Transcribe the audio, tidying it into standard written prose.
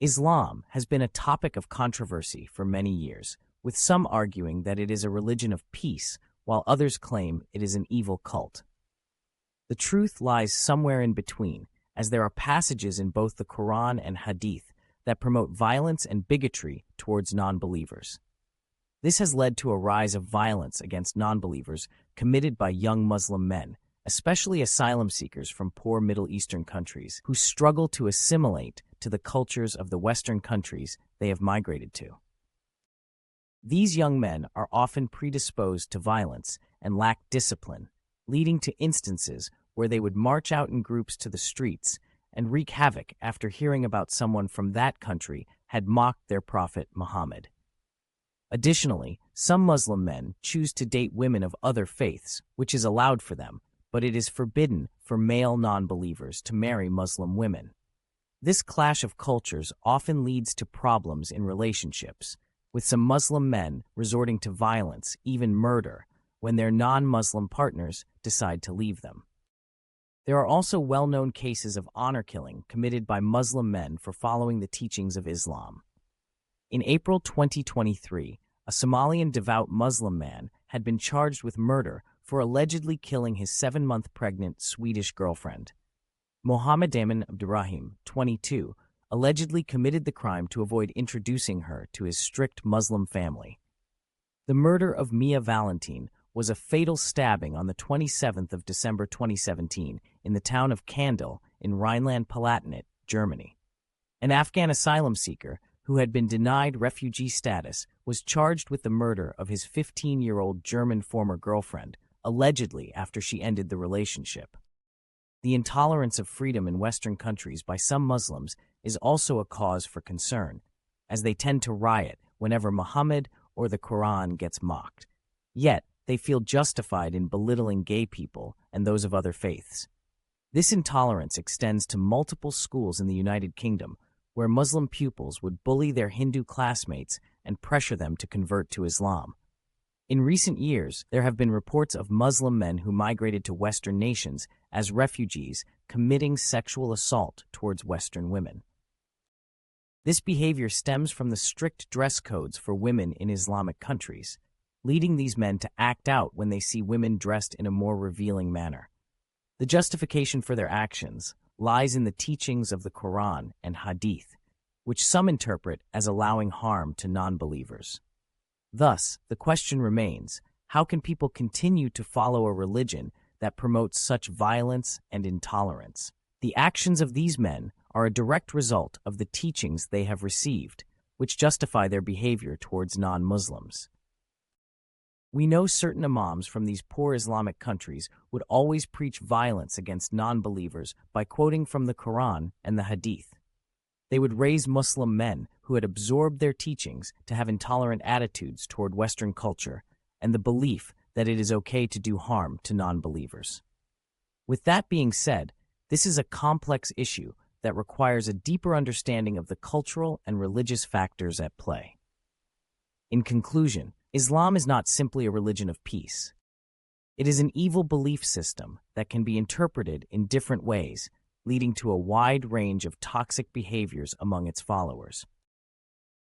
Islam has been a topic of controversy for many years, with some arguing that it is a religion of peace, while others claim it is an evil cult. The truth lies somewhere in between, as there are passages in both the Quran and Hadith that promote violence and bigotry towards non-believers. This has led to a rise of violence against non-believers committed by young Muslim men, especially asylum seekers from poor Middle Eastern countries who struggle to assimilate to the cultures of the Western countries they have migrated to. These young men are often predisposed to violence and lack discipline, leading to instances where they would march out in groups to the streets and wreak havoc after hearing about someone from that country had mocked their prophet Muhammad. Additionally, some Muslim men choose to date women of other faiths, which is allowed for them, but it is forbidden for male non-believers to marry Muslim women. This clash of cultures often leads to problems in relationships, with some Muslim men resorting to violence, even murder, when their non-Muslim partners decide to leave them. There are also well-known cases of honor killing committed by Muslim men for following the teachings of Islam. In April 2023, a Somalian devout Muslim man had been charged with murder for allegedly killing his 7-month pregnant Swedish girlfriend. Mohammed Amin Abdurrahim, 22, allegedly committed the crime to avoid introducing her to his strict Muslim family. The murder of Mia Valentin was a fatal stabbing on the 27th of December 2017 in the town of Kandel in Rhineland-Palatinate, Germany. An Afghan asylum seeker who had been denied refugee status was charged with the murder of his 15-year-old German former girlfriend, allegedly after she ended the relationship. The intolerance of freedom in Western countries by some Muslims is also a cause for concern, as they tend to riot whenever Muhammad or the Quran gets mocked. Yet, they feel justified in belittling gay people and those of other faiths. This intolerance extends to multiple schools in the United Kingdom, where Muslim pupils would bully their Hindu classmates and pressure them to convert to Islam. In recent years, there have been reports of Muslim men who migrated to Western nations as refugees committing sexual assault towards Western women. This behavior stems from the strict dress codes for women in Islamic countries, leading these men to act out when they see women dressed in a more revealing manner. The justification for their actions lies in the teachings of the Quran and Hadith, which some interpret as allowing harm to non-believers. Thus, the question remains, how can people continue to follow a religion that promotes such violence and intolerance? The actions of these men are a direct result of the teachings they have received, which justify their behavior towards non-Muslims. We know certain imams from these poor Islamic countries would always preach violence against non-believers by quoting from the Quran and the Hadith. They would raise Muslim men who had absorbed their teachings to have intolerant attitudes toward Western culture and the belief that it is okay to do harm to non-believers. With that being said, this is a complex issue that requires a deeper understanding of the cultural and religious factors at play. In conclusion, Islam is not simply a religion of peace. It is an evil belief system that can be interpreted in different ways, leading to a wide range of toxic behaviors among its followers.